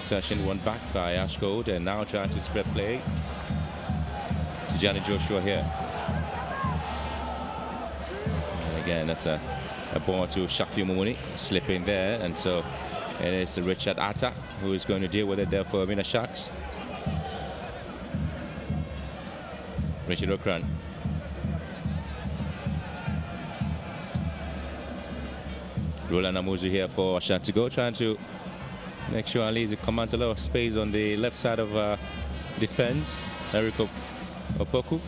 possession, one back by Ashgold, and now trying to spread play to Johnny Joshua here. And again, that's a ball to Shafi Mumuni, slipping there, and so it is Richard Atta who is going to deal with it there for Elmina Sharks. Richard Okran. Roland Amuzu here for Ashanti Gold, trying to make sure at least it commands a lot of space on the left side of defense. Eric Opoku,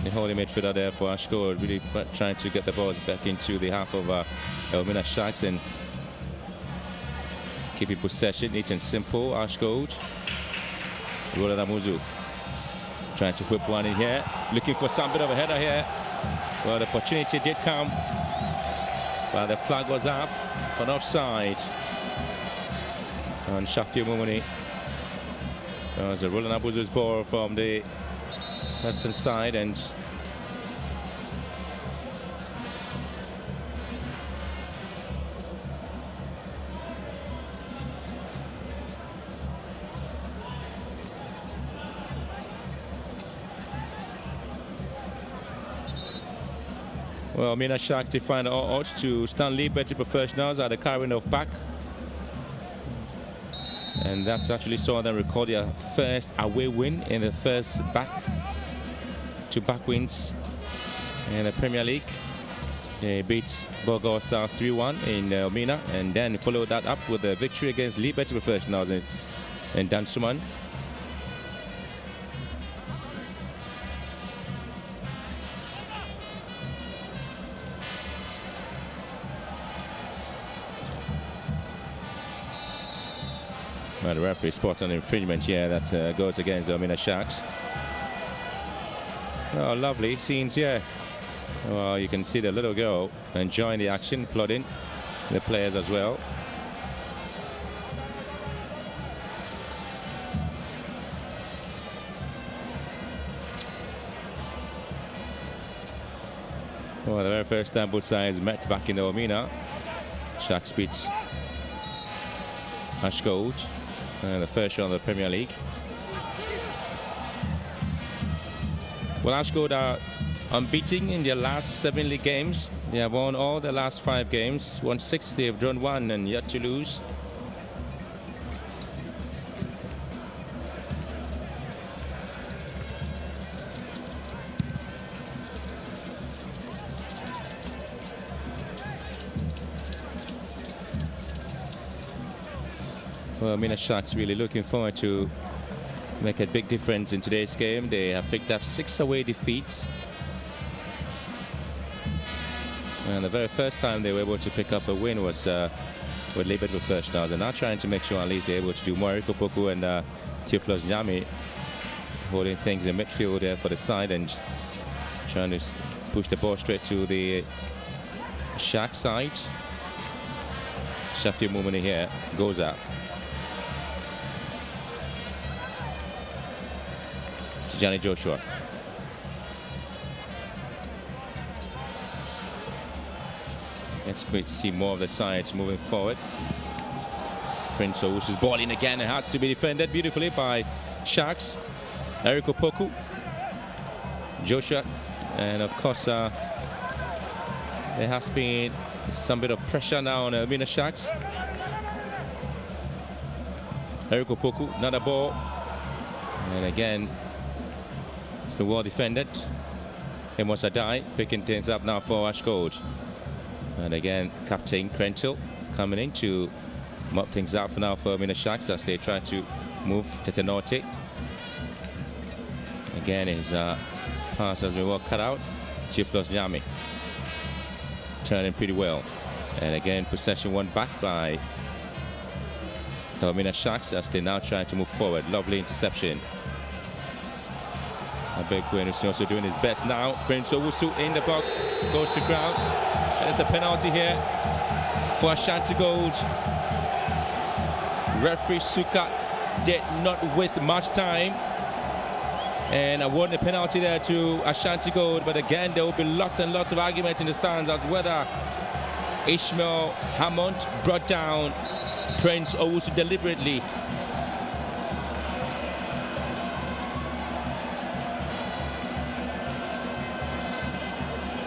the holding midfielder there for Ashgold, really trying to get the balls back into the half of Elmina Sharks and keeping possession, neat and simple. Ashgold, Roland Amuzu trying to whip one in here, looking for some bit of a header here. Well, the opportunity did come, but the flag was up on offside. And Shafi Mumuni. That was a Roland Amuzu's ball from the left-hand side, and well, Elmina Sharks define the odds to stand Liberty Professionals at the carrying of back. And that's actually saw them record their first away win in the first back-to-back wins in the Premier League. They beat Bogo Stars 3-1 in Elmina, and then followed that up with a victory against Liberty Professionals in Dansuman. Well, the referee spots an infringement here that goes against the Elmina Sharks. Oh, lovely scenes here. Well, you can see the little girl enjoying the action, applauding the players as well. Well, the very first time both sides met back in Elmina, Sharks beat Ashgold, the first show of the Premier League. Well, Ashgold are unbeaten in their last 7 league games. They have won all the last 5 games, won 6, they have drawn 1 and yet to lose. Well, Elmina Sharks really looking forward to make a big difference in today's game. They have picked up 6 away defeats. And the very first time they were able to pick up a win was with Liberty Professionals. They're now trying to make sure at least they're able to do more. Eric Opoku and Theophilus Nyami holding things in midfield there for the side and trying to push the ball straight to the Shark side. Shafi Mumuni here goes out. Johnny Joshua. Let's see more of the sides moving forward. Prince Owusu's ball in again. It had to be defended beautifully by Sharks. Eric Opoku, Joshua, and of course there has been some bit of pressure now on Elmina Sharks. Eric Opoku, another ball, and again it's been well defended. Amos Adai picking things up now for Ashgold. And again, Captain Krentil coming in to mop things up for now for Elmina Sharks as they try to move Tetenote. Again, his pass has been well cut out. Theophilus Nyami turning pretty well. And again, possession won back by the Elmina Sharks as they now try to move forward. Lovely interception. Abekwe is also doing his best now. Prince Owusu in the box, goes to ground. And it's a penalty here for Ashanti Gold. Referee Suka did not waste much time and awarded a penalty there to Ashanti Gold. But again, there will be lots and lots of arguments in the stands as whether Ishmael Hammond brought down Prince Owusu deliberately.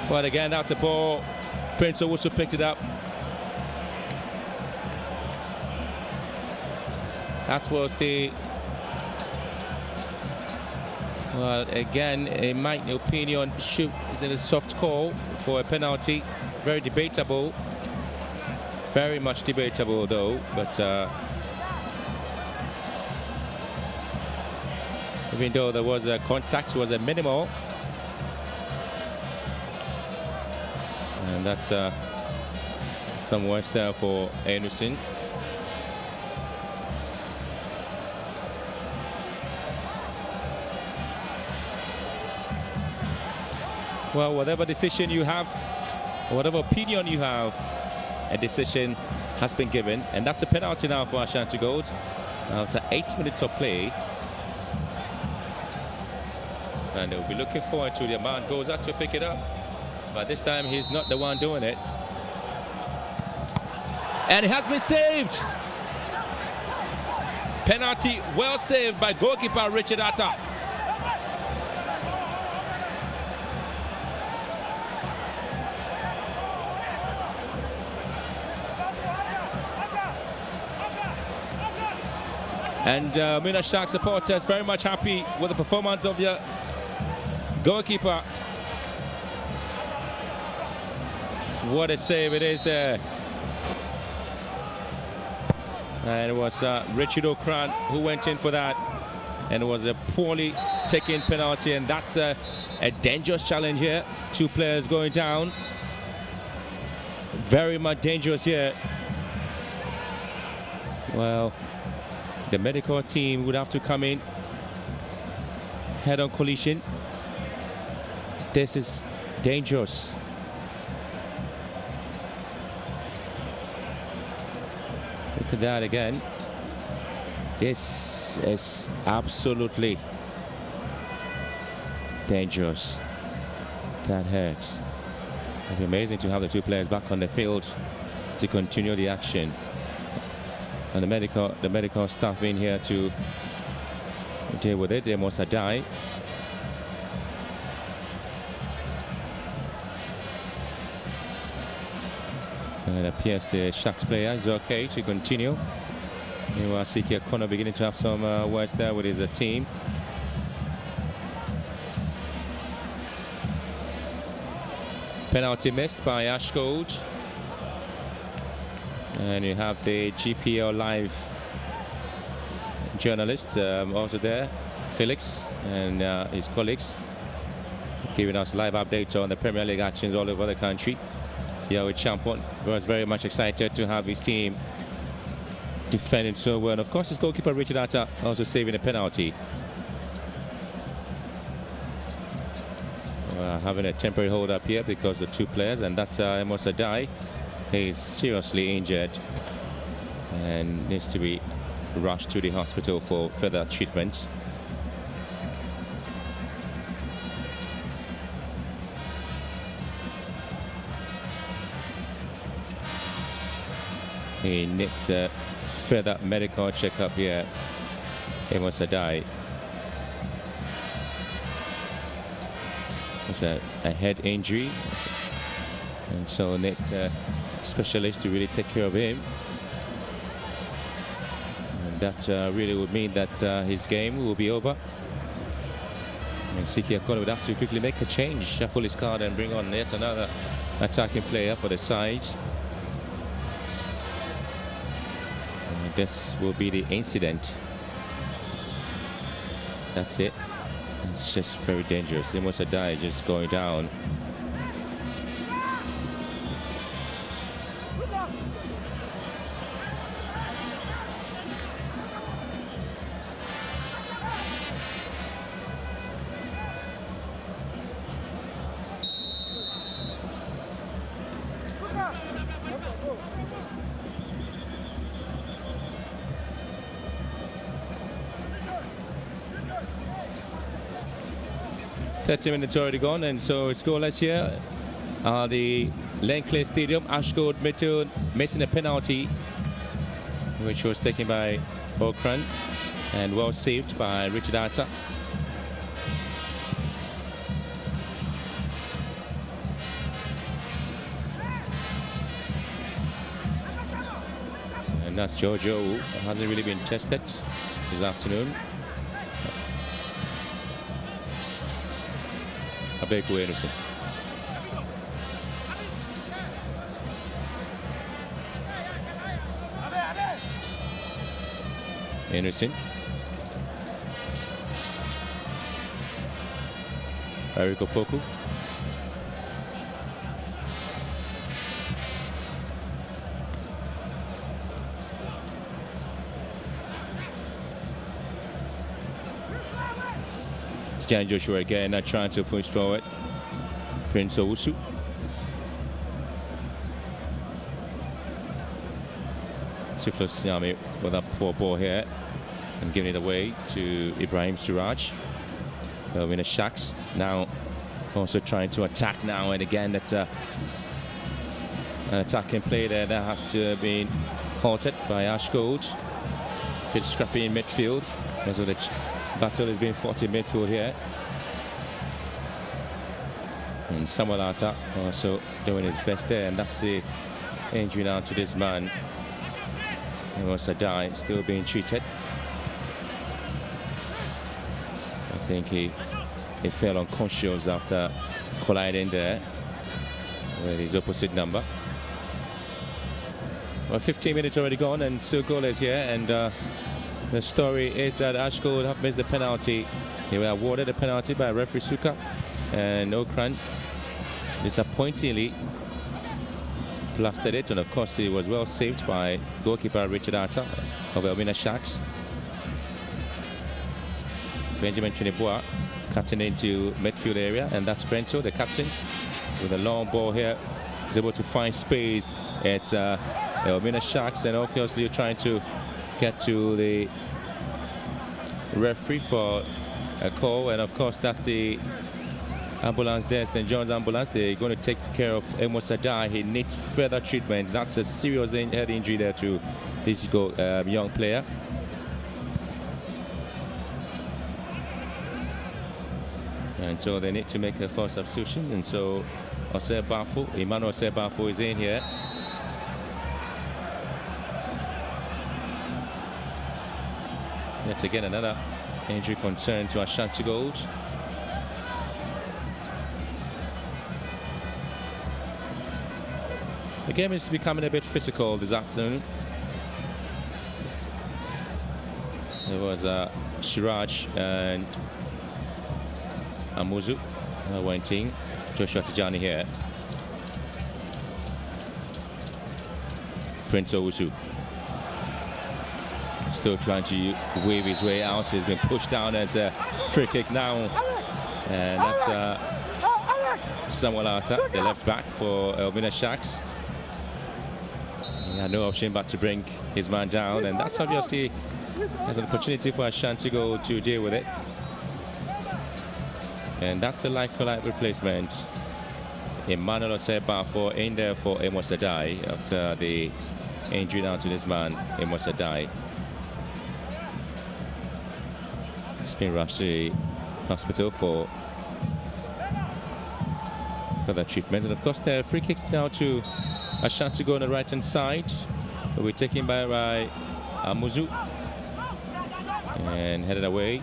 But again, that's the ball. Prince Owusu picked it up. That was the... Well, again, in my opinion, is it a soft call for a penalty? Very debatable. Very much debatable, though. But even though there was a contact, it was a minimal. And that's some worse there for Anderson. Well, whatever decision you have, whatever opinion you have, a decision has been given. And that's a penalty now for Ashanti Gold. After 8 minutes of play. And they'll be looking forward to the man goes out to pick it up. But this time he's not the one doing it. And it has been saved. Penalty well saved by goalkeeper Richard Atta. And Elmina Sharks supporters very much happy with the performance of the goalkeeper. What a save it is there. And it was Richard Okran who went in for that. And it was a poorly taken penalty. And that's a dangerous challenge here. 2 players going down. Very much dangerous here. Well, the medical team would have to come in. Head-on collision. This is dangerous. Look at that again. This is absolutely dangerous. That hurts. It'd be amazing to have the 2 players back on the field to continue the action. And the medical staff in here to deal with it. They must have died. And it appears the Sharks player is okay to continue. Obuasi Kono beginning to have some words there with his team. Penalty missed by Ashgold. And you have the GPL live journalists also there, Felix and his colleagues, giving us live updates on the Premier League actions all over the country. The champion was very much excited to have his team defending so well. And of course, his goalkeeper Richard Atta also saving a penalty. Having a temporary hold up here because the 2 players, and that's Amos Adai. He's seriously injured and needs to be rushed to the hospital for further treatment. He needs a further medical checkup here. Amos Adai. It's a head injury, and so need specialists to really take care of him. And that really would mean that his game will be over. And Siki Akono would have to quickly make a change, shuffle his card and bring on yet another attacking player for the side. And this will be the incident. That's it. It's just very dangerous. Amos Adai just going down. Minutes already gone, and so it's goalless here. The Lenclay Stadium. Ashgold Midfield missing a penalty. which was taken by Okran and well saved by Richard Atta. And that's Jojo, who hasn't really been tested this afternoon. Abeku Anderson. Anderson. Eric Opoku. Jan Joshua again, not trying to push forward. Prince Owusu. Siflos Siami with a poor ball here and giving it away to Ibrahim Suraj. Elmina Sharks now also trying to attack now, and again that's an attacking play there that has to have been halted by Ashgold. Bit scrappy in midfield as well. The battle is being fought in midfield here. And Samuel Arthur also doing his best there, and that's the injury now to this man. It was Sadai still being treated. I think he fell unconscious after colliding there with his opposite number. Well, 15 minutes already gone and still goalless here, and the story is that Ashgold have missed the penalty. They were awarded a penalty by referee Suka, and Okran disappointingly blasted it, and of course it was well saved by goalkeeper Richard Atta of Elmina Sharks. Benjamin Chinibua cutting into midfield area, and that's Brento, the captain, with a long ball here. He's able to find space. It's Elmina Sharks, and obviously trying to get to the referee for a call, and of course that's the ambulance there, St. John's ambulance. They're going to take care of Emo Sadai. He needs further treatment. That's a serious head injury there to this young player. And so they need to make a first substitution, and so Emmanuel Osei-Bafo is in here. Yet again another injury concern to Ashanti Gold. The game is becoming a bit physical this afternoon. There was Shiraj and Amuzu went in. Joshua Tijani here. Prince Owusu still trying to wave his way out. He's been pushed down as a free kick now, and that's Samuel Arthur, the left back for Elmina Sharks. He had no option but to bring his man down, and that's obviously there's an opportunity for Ashanti Gold to deal with it. And that's a like-for-like replacement. Emmanuel Osei-Bafo in there for Emo Sadai after the injury down to this man, Emo Sadai. He's been rushed to the hospital for further treatment. And of course, the free kick now to Ashanti Gold on the right-hand side. Will be taken by Amuzu and headed away.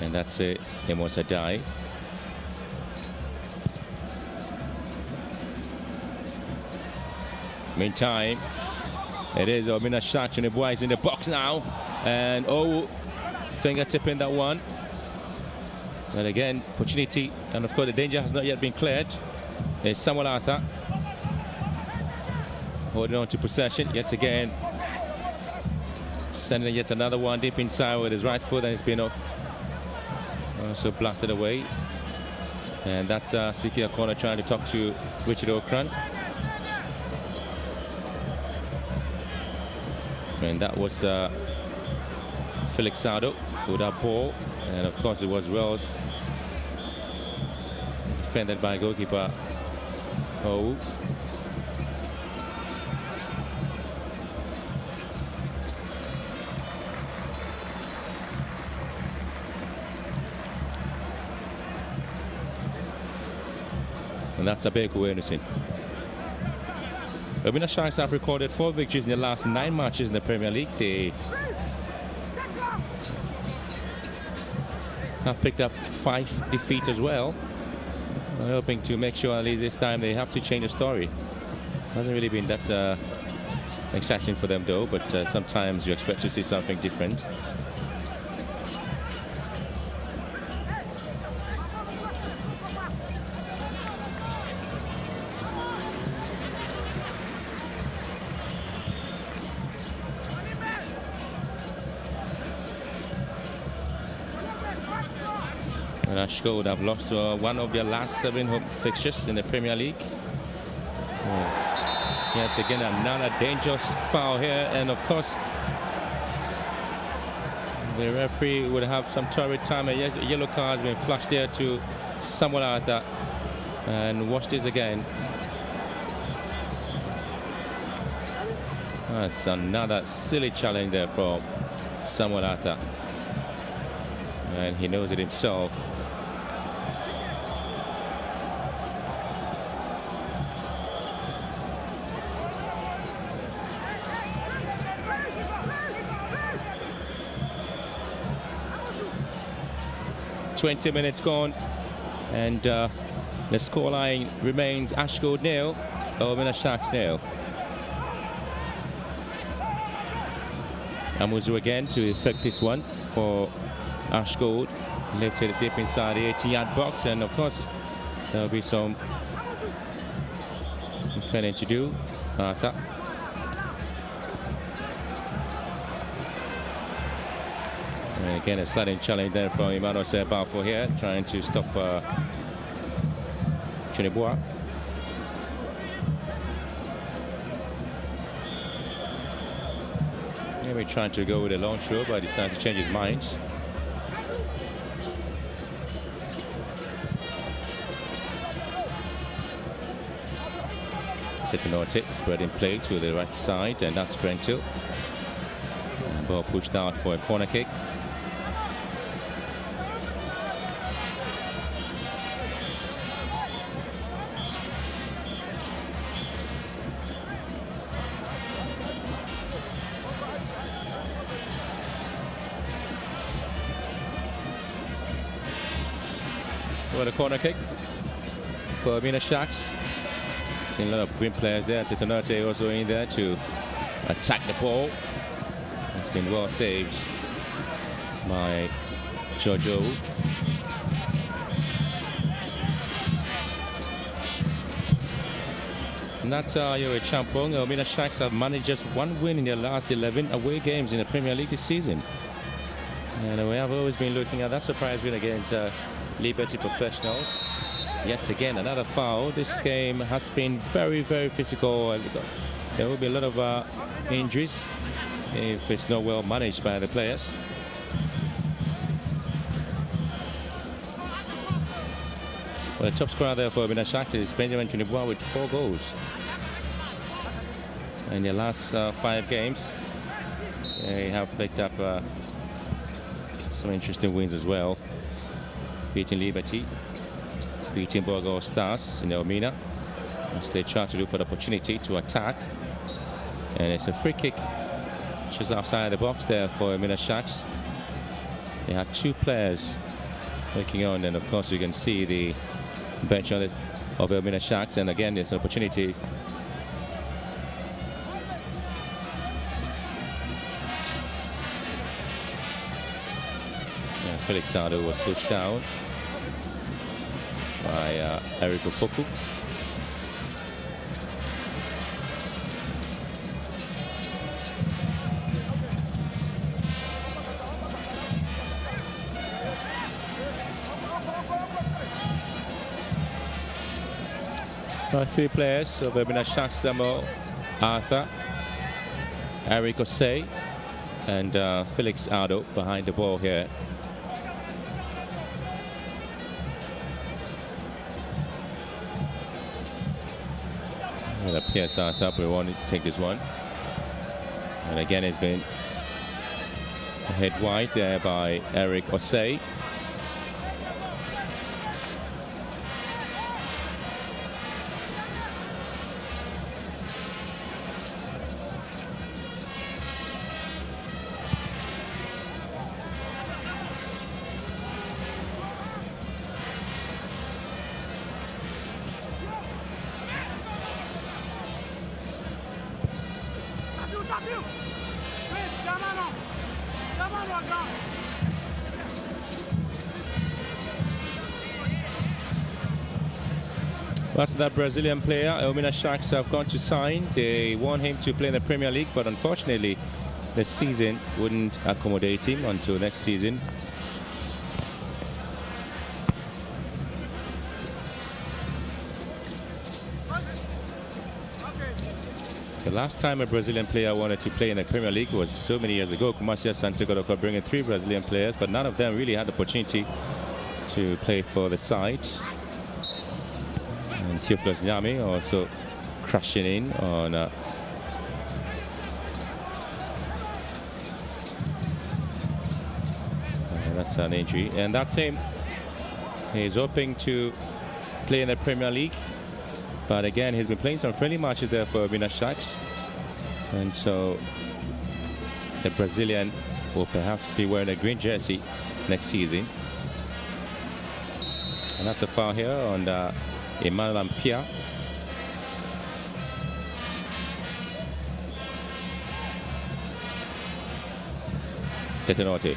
And that's it, Emo Sadai. Meantime, it is Elmina Sharks, and the boy is in the box now. And fingertipping that one. And again, opportunity, and of course the danger has not yet been cleared. It's Samuel Arthur holding on to possession yet again. Sending yet another one deep inside with his right foot, and it's been also blasted away. And that's Siki Akona trying to talk to Richard Okran. And that was Felix Sado with that ball, and of course it was Wells, defended by goalkeeper Oh. And that's a big awareness in. Elmina Sharks have recorded 4 victories in the last 9 matches in the Premier League. They have picked up 5 defeats as well. I'm hoping to make sure at least this time they have to change the story. Hasn't really been that exciting for them though, but sometimes you expect to see something different. And Ashgold have lost one of their last 7 home fixtures in the Premier League. Yet again, another dangerous foul here, and of course, the referee would have some torrid time. A yellow card has been flashed there to Samuel Arthur. And watch this again. That's another silly challenge there from Samuel Arthur. And he knows it himself. "20 minutes gone, and the scoreline remains Ashgold 0, Elmina Sharks 0. Amuzu again to effect this one for Ashgold, lifted it deep inside the 18-yard box, and of course there will be some defending to do. Arthur. And again, a sliding challenge there from Emmanuel Sebafo here, trying to stop Chinibua. Maybe trying to go with a long throw, but decided to change his mind. Titanote spreading play to the right side, and that's Grentil. Ball pushed out for a corner kick. What a corner kick for Elmina Sharks. Seen a lot of green players there. Titanote also in there to attack the ball. It's been well saved by Jojo. And that's Yoe Champong. Elmina Sharks have managed just 1 win in their last 11 away games in the Premier League this season. And we have always been looking at that surprise win against Liberty Professionals. Yet again, another foul. This game has been very, very physical. There will be a lot of injuries if it's not well managed by the players. Well, the top scorer there for Elmina Sharks is Benjamin Chinibua with 4 goals. In their last 5 games, they have picked up some interesting wins as well. Beating Liberty, beating Borgo Stars in Elmina, as they try to look for the opportunity to attack. And it's a free kick just outside the box there for Elmina Sharks. They have 2 players working on, and of course you can see the bench on it of Elmina Sharks. And again, there's an opportunity. Felix Sado was pushed down by Eric Opoku. Three players of Elmina Sharks: Samuel Arthur, Eric Osei, And Felix Aldo behind the ball here. It appears I thought we wanted to take this one. And again, it's been hit wide there by Eric Osei. That's that Brazilian player Elmina Sharks have gone to sign. They want him to play in the Premier League, but unfortunately the season wouldn't accommodate him until next season. The last time a Brazilian player wanted to play in the Premier League was so many years ago. Kumasi Santiago could bring in 3 Brazilian players, but none of them really had the opportunity to play for the side. And Theophilus Nyame also crashing in on that's an injury, and that's him. He's hoping to play in the Premier League, but again he's been playing some friendly matches there for Elmina Sharks, and so the Brazilian will perhaps be wearing a green jersey next season. And that's a foul here on Emmanuel Ampia. Tetenote.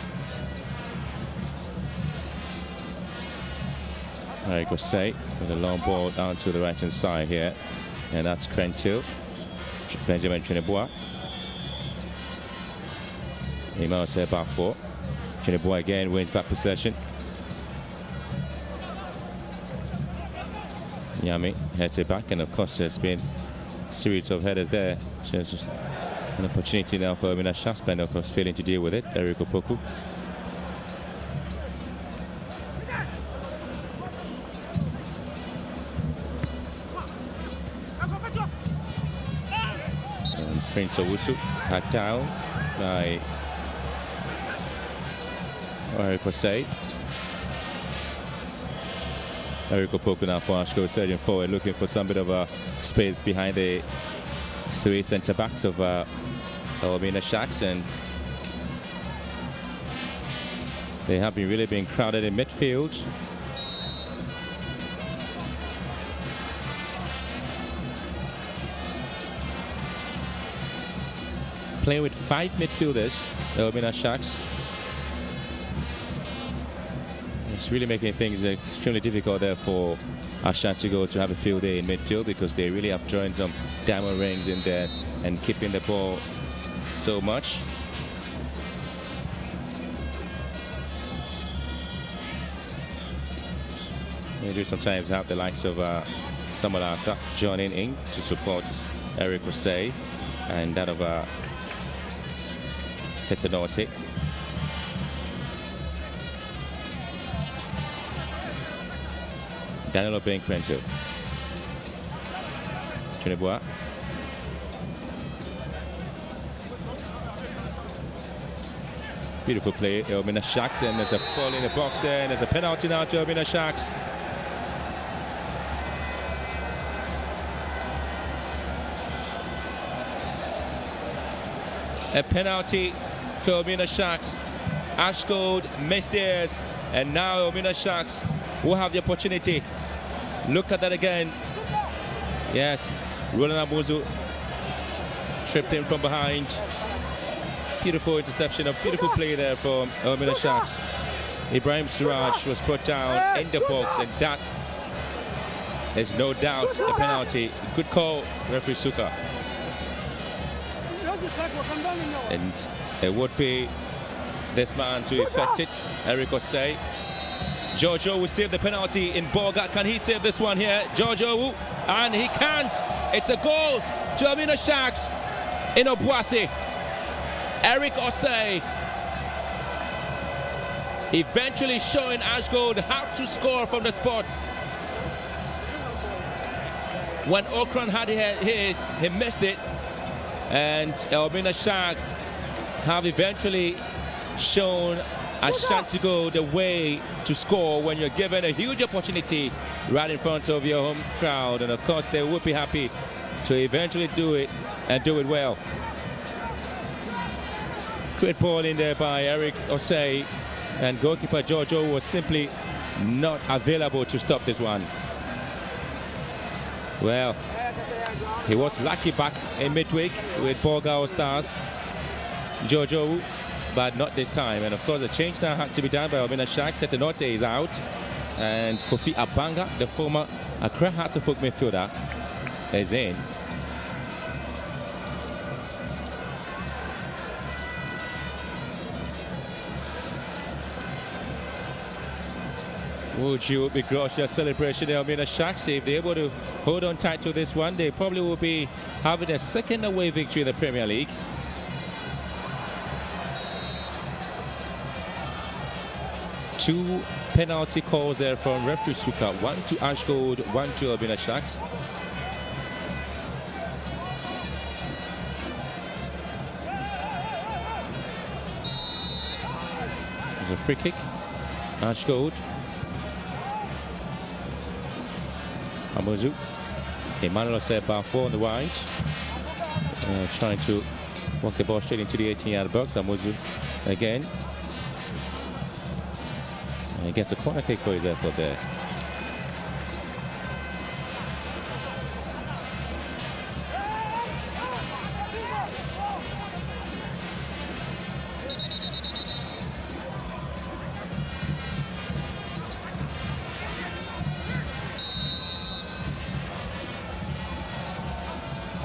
Very good save with a long ball down to the right hand side here. And that's Krentil. Benjamin Chinebois. Emmanuel set back 4. Chinebois again wins back possession. Nyame heads it back, and of course there's been a series of headers there. Just an opportunity now for Elmina Sharks, but of course failing to deal with it. Eric Opoku. And Prince Owusu hacked down by Eric Osei. Eric Opoku now for Ashgold surging forward, looking for some bit of a space behind the 3 centre-backs of Elmina Sharks, and they have been really being crowded in midfield. Playing with 5 midfielders, Elmina Sharks. It's really making things extremely difficult there for Ashantigo to have a field day in midfield, because they really have joined some diamond rings in there and keeping the ball so much. We do sometimes have the likes of Samalata joining in to support Eric Osei, and that of Tetenote. Daniel Krentil. Chinebois. Beautiful play, Elmina Sharks, and there's a ball in the box there, and there's a penalty now to Elmina Sharks. A penalty to Elmina Sharks. Ashgold missed theirs, and now Elmina Sharks will have the opportunity. Look at that again. Yes, Roland Amuzu tripped in from behind. Beautiful interception, a beautiful play there from Elmina Sharks. Ibrahim Suraj was put down in the box, and that is no doubt a penalty. Good call, referee Suka. And it would be this man to effect it, Eric Osei. Giorgio will save the penalty in Borga. Can he save this one here? Giorgio, and he can't. It's a goal to Elmina Sharks in Obuasi. Eric Osei eventually showing Ashgold how to score from the spot. When Okran had his, he missed it. And Elmina Sharks have eventually shown Ashanti the way to score when you're given a huge opportunity right in front of your home crowd. And of course, they would be happy to eventually do it and do it well. Great ball in there by Eric Osei, and goalkeeper Giorgio was simply not available to stop this one. Well, he was lucky back in midweek with Borgao Stars, Giorgio, but not this time. And of course, a change now had to be done by Elmina Sharks. Tetenote is out, and Kofi Abanga, the former Accra Hearts of Oak midfielder, is in. Would you begrudge their celebration, the Elmina Sharks? If they're able to hold on tight to this one, they probably will be having their second away victory in the Premier League. Two penalty calls there from referee Suka. One to Ashgold, one to Elmina Sharks. There's a free kick. Ashgold. Amuzu. Emmanuel Sebafo on the wide. Trying to walk the ball straight into the 18-yard box. Amuzu again. And he gets a corner kick for his effort there.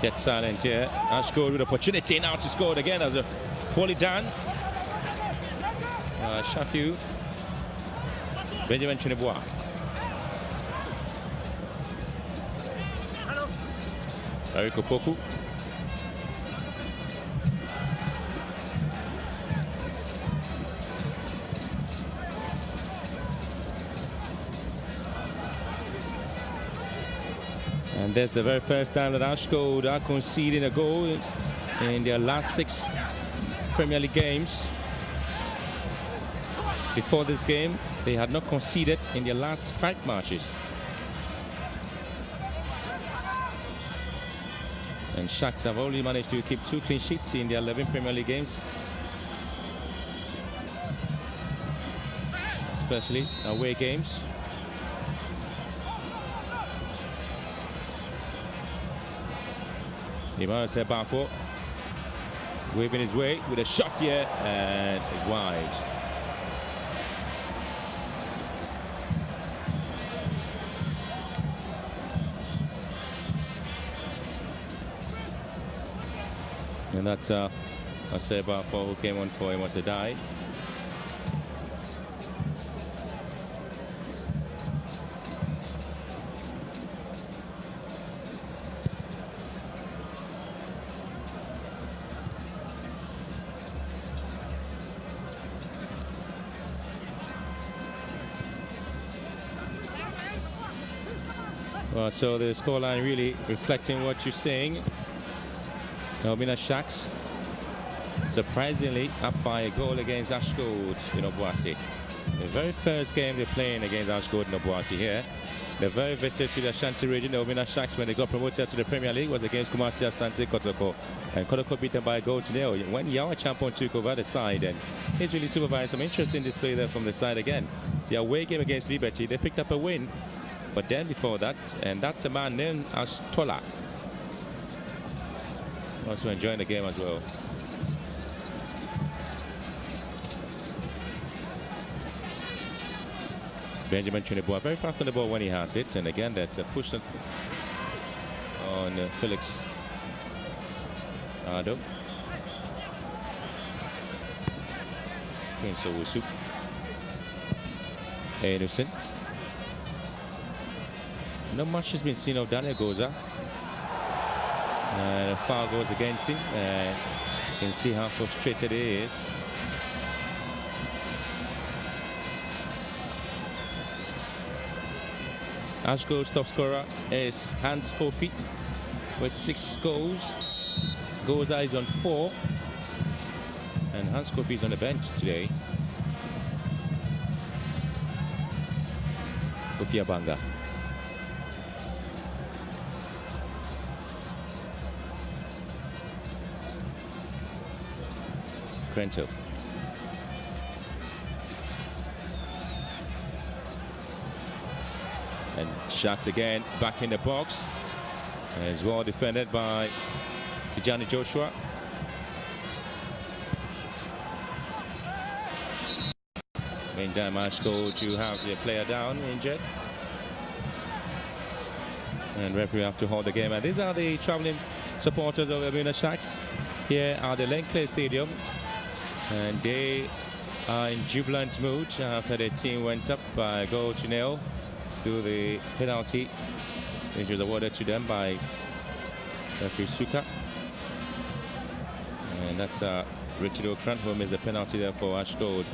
Get silent here. Ashgold with opportunity now to score again as a poorly done. Shafiu. Benjamin Chinebois. Eric Opoku. And that's the very first time that Ashgold are conceding a goal in their last 6 Premier League games. Before this game, they had not conceded in their last 5 matches. And Sharks have only managed to keep 2 clean sheets in their 11 Premier League games. Especially away games. Emmanuel Sebafo waving his way with a shot here, and it's wide. And that's Sebafo who came on for him was a die. Well, so the scoreline really reflecting what you're saying. Elmina Sharks surprisingly up by a goal against Ashgold in Obuasi. The very first game they're playing against Ashgold in Obuasi here. The very visit to the Ashanti region, the Elmina Sharks, when they got promoted to the Premier League, was against Kumasi Asante Kotoko. And Kotoko beat them by a goal to 0. When Yawa Champon took over the side, and he's really supervised some interesting display there from the side again. The away game against Liberty, they picked up a win. But then before that, and that's a man named as Tola. Also enjoying the game as well. Benjamin Chinebois very fast on the ball when he has it. And again, that's a push on Felix Ado. Owusu. Enusin. Not much has been seen of Daniel Goza. And a foul goes against him. You can see how frustrated he is. Ashgold's top scorer is Hans Kofi with 6 goals. Goza is on 4. And Hans Kofi is on the bench today. Kofi Abanga. Crento. And Sharks again back in the box. As well defended by Tijani Joshua. Meantime, Ashgold to have the player down, injured. And referee have to hold the game. And these are the traveling supporters of Elmina Sharks here at the Lenclay Stadium. And they are in jubilant mood after the team went up by a goal to nil through the penalty, which was awarded to them by referee Suka. And that's Richard O'Krant who missed the penalty there for Ashgold.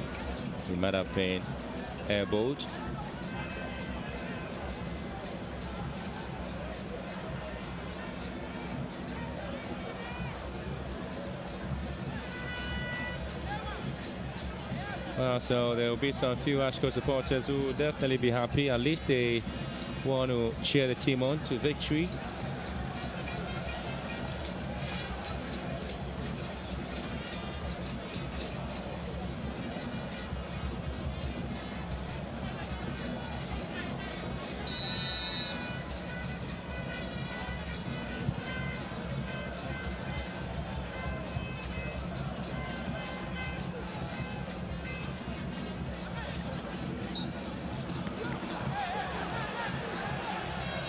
He might have been elbowed. So there will be some few Ashgold supporters who will definitely be happy. At least they want to cheer the team on to victory.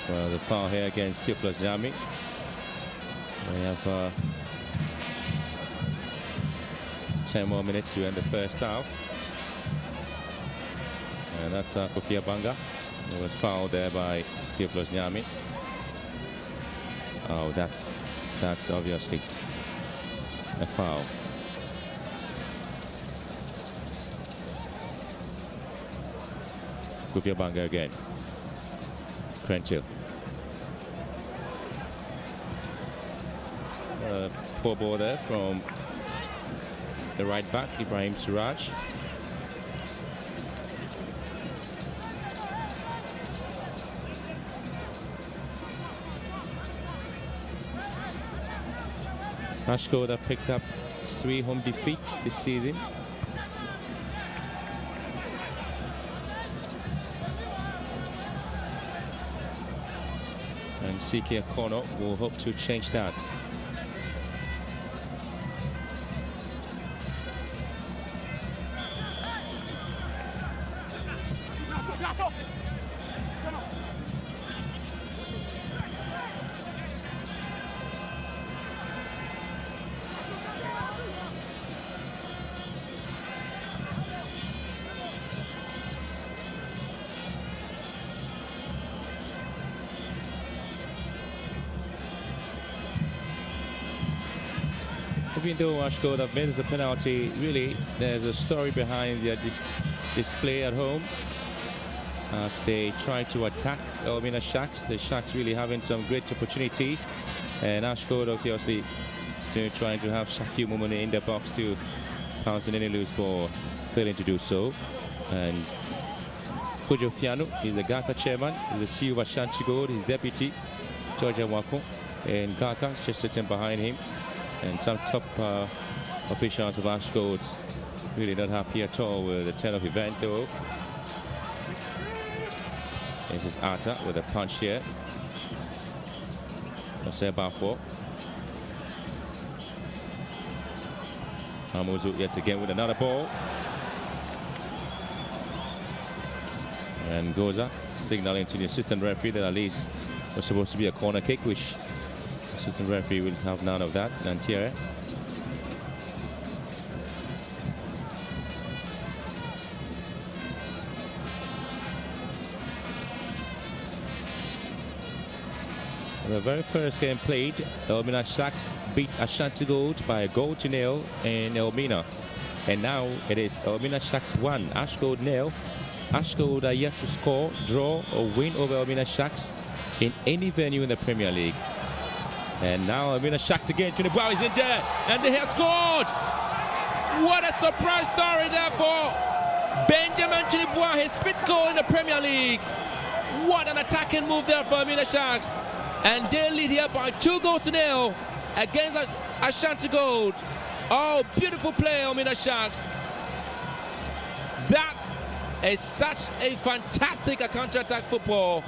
Well, the foul here against Theophilus Nyami. We have 10 more minutes to end the first half. And that's Kofi Abanga. It was fouled there by Theophilus Nyami. Oh, that's obviously a foul. Kofi Abanga again. Crenshaw. Poor ball there from the right back, Ibrahim Suraj. Ashgold have picked up 3 home defeats this season. And CK Kono will hope to change that. Even though Ashgold have missed the penalty, really there's a story behind their display at home as they try to attack Elmina Sharks. The Sharks really having some great opportunity, and Ashgold obviously still trying to have a few moments in the box to pounce on any loose ball, failing to do so. And Kojo Fiano is the Gaka chairman, is the CEO of Ashanti Gold, his deputy, Georgia Wako, and Gaka just sitting behind him. And some top officials of Ashgold really not happy at all with the turn of event though. This is Atta with a punch here. Jose Bafo. Amuzu yet again with another ball. And Goza signaling to the assistant referee that at least was supposed to be a corner kick, which assistant referee will have none of that. Nantiere. The very first game played, Elmina Sharks beat Ashgold by 1-0 in Elmina. And now it is Elmina Sharks 1, Ashgold 0. Ashgold are yet to score, draw or win over Elmina Sharks in any venue in the Premier League. And now Elmina Sharks again, Obuasi is in there, and they have scored! What a surprise story there for Benjamin Obuasi, his 5th goal in the Premier League. What an attacking move there for Elmina Sharks. And they lead here by 2-0 against Ashgold. Oh, beautiful play, Elmina Sharks. That is such a fantastic counter-attack football.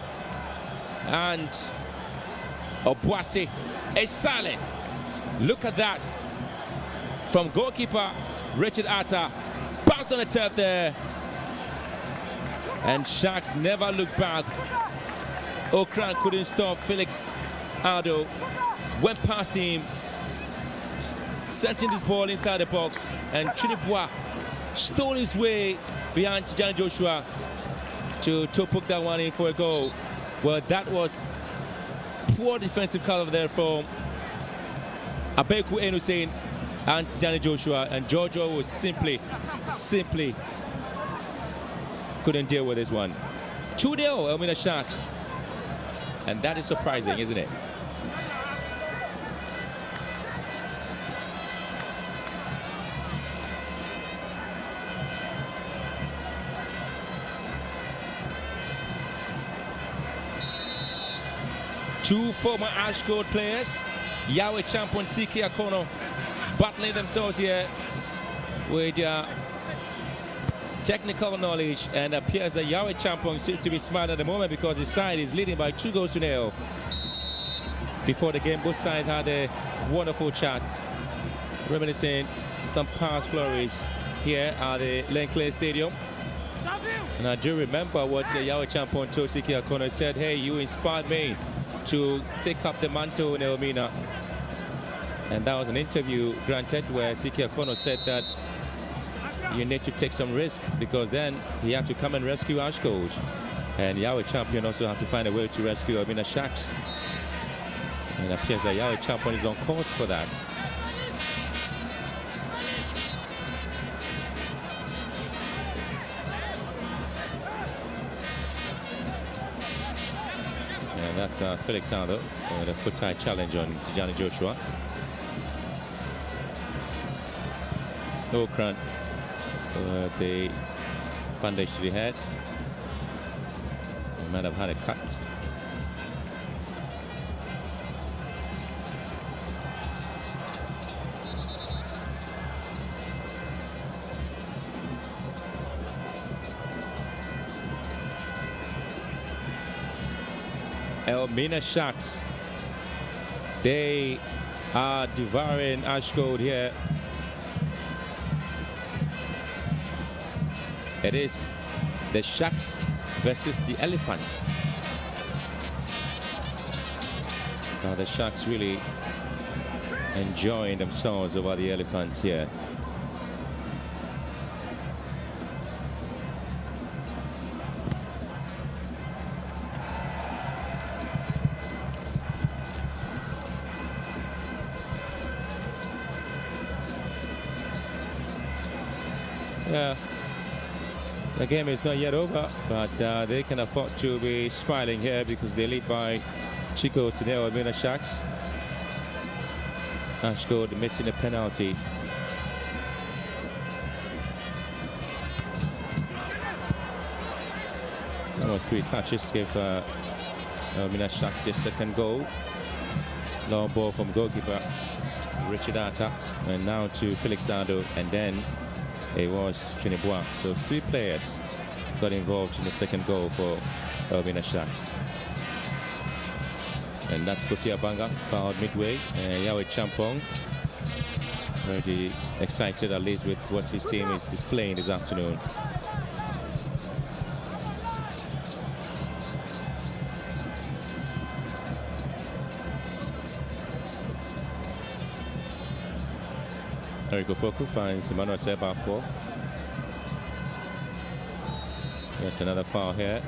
And Obuasi is silent. Look at that. From goalkeeper Richard Atta. Bounced on the turf there. And Sharks never looked back. Okran couldn't stop Felix Aldo. Went past him. Sent in this ball inside the box. And Obuasi stole his way behind Tijani Joshua to put that one in for a goal. Well, that was poor defensive cover there from Abeku Enusein and Tijani Joshua. And Jojo was simply couldn't deal with this one. 2-0 Elmina Sharks. And that is surprising, isn't it? Two former Ashgold players, Yahweh champion CK Akono, battling themselves here with technical knowledge, and appears that Yahweh champion seems to be smart at the moment because his side is leading by 2-0. Before the game, both sides had a wonderful chat, reminiscing some past glories here at the Lenclay Stadium. And I do remember what Yahweh champion told CK Akono. Said, hey, you inspired me to take up the mantle in Elmina. And that was an interview granted where CK Akono said that you need to take some risk, because then he had to come and rescue Ashgold. And Yahweh champion also have to find a way to rescue Elmina Sharks. And it appears that Yahweh champion is on course for that. And that's Felix Aldo with a foot-tie challenge on Tijani Joshua. Okran, the bandage to the head. He might have had a cut. Elmina Sharks, they are devouring Ashgold here. It is the Sharks versus the Elephants. Now the Sharks really enjoying themselves over the Elephants here. Yeah. The game is not yet over, but they can afford to be smiling here because they lead by 2-0 Elmina Sharks. Ashgold missing a penalty. Almost 3 touches gave Elmina Sharks their second goal. Long ball from goalkeeper Richard Atta, and now to Felix Aldo, and then it was Obuasi. So 3 players got involved in the second goal for Elmina Sharks. And that's Kofi Abanga, fouled midway. Yahweh Champong, very excited at least with what his team is displaying this afternoon. Erico Poku finds Emmanuel Seba 4. Yet another foul here.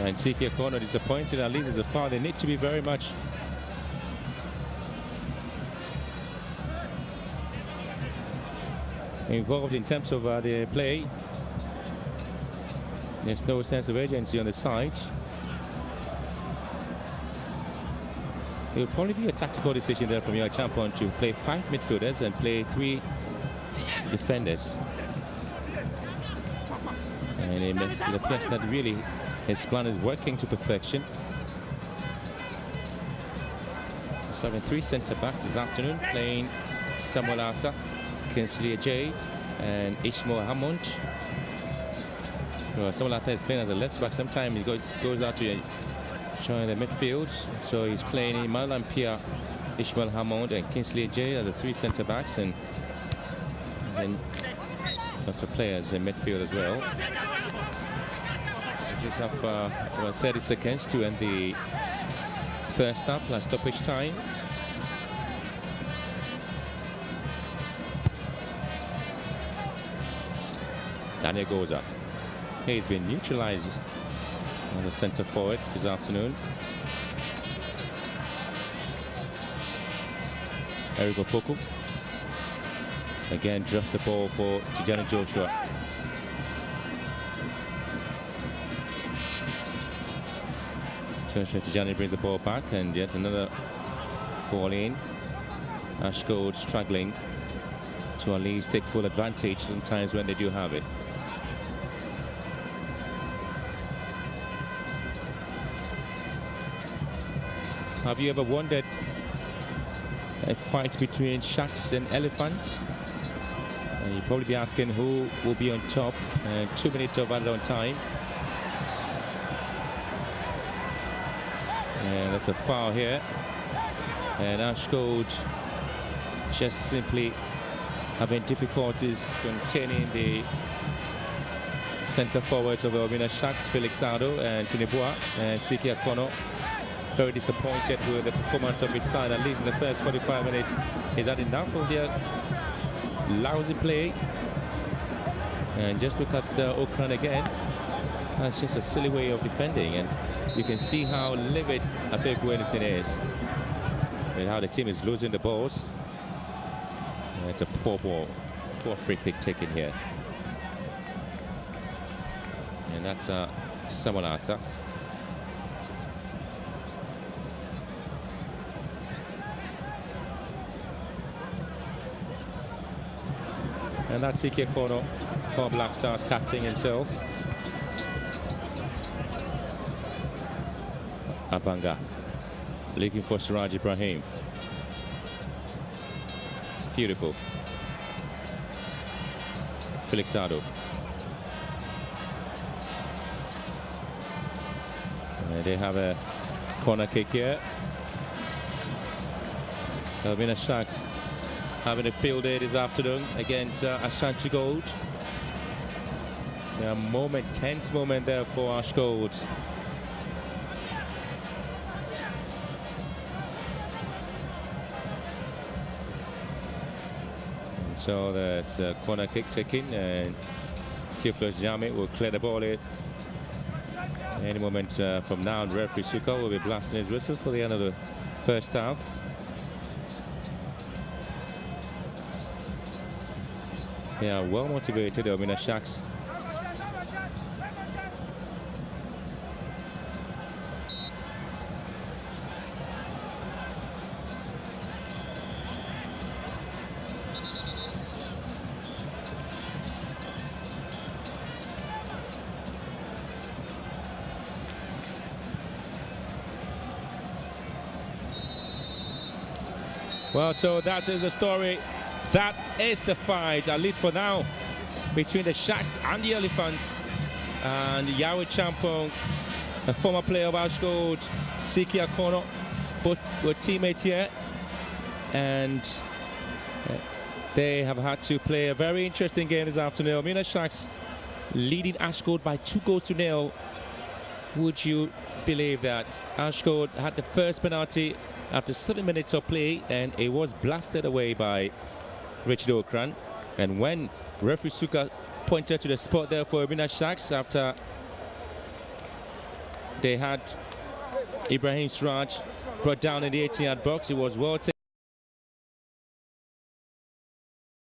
And Siki Akono disappointed. At least as a foul, they need to be very much involved in terms of the play. There's no sense of urgency on the side. It will probably be a tactical decision there from your champion to play 5 midfielders and play 3 defenders. And it appears that really his plan is working to perfection. So having 3 centre-backs this afternoon, playing Samuel Arthur, Kingsley Ajay, and Ishmael Hammond. Well, Samuel Arthur is playing as a left-back. Sometimes he goes out to join the midfield. So he's playing Imal and Pia, Ishmael Hammond, and Kingsley Ajay as the 3 centre-backs, and then lots of players in midfield as well. We just have about 30 seconds to end the first half, last stoppage time. Daniel Goza. He's been neutralized on the centre forward this afternoon. Eric Opoku again drops the ball for Tijani Joshua. Tijani brings the ball back, and yet another ball in. Ashgold struggling to at least take full advantage sometimes when they do have it. Have you ever wondered a fight between Sharks and Elephants? And you'll probably be asking who will be on top. 2 minutes of added on time. And that's a foul here. And Ashgold just simply having difficulties containing the centre forwards of the Elmina Sharks, Felix Ado and Tinebua, and Siki Akono. Very disappointed with the performance of his side, at least in the first 45 minutes. He's had enough of their lousy play. And just look at Okran again. That's just a silly way of defending, and you can see how livid a big Winnison is, and how the team is losing the balls. And it's a poor ball, poor free kick taken here. And that's Samuel Arthur. And that's Siki Akono for Black Stars, captain himself. Abanga looking for Siraj Ibrahim. Beautiful. Felix Ado. And they have a corner kick here. Elmina Sharks having a field day this afternoon against Ashanti Gold. A tense moment there for Ashgold. So that's a corner kick taken, and Theophilus Jame will clear the ball in. Any moment from now, referee Suka will be blasting his whistle for the end of the first half. Yeah, well motivated, Elmina Sharks. Well, so that is the story. That is the fight, at least for now, between the Sharks and the Elephants. And Yahweh Champong, a former player of Ashgold, Siki Akono, both were teammates here. And they have had to play a very interesting game this afternoon. Elmina Sharks leading Ashgold by 2-0. Would you believe that? Ashgold had the first penalty after 7 minutes of play, and it was blasted away by Richard Okran. And when referee Suka pointed to the spot there for Elmina Sharks after They had Ibrahim Sraj brought down in the 18-yard box. It was well taken.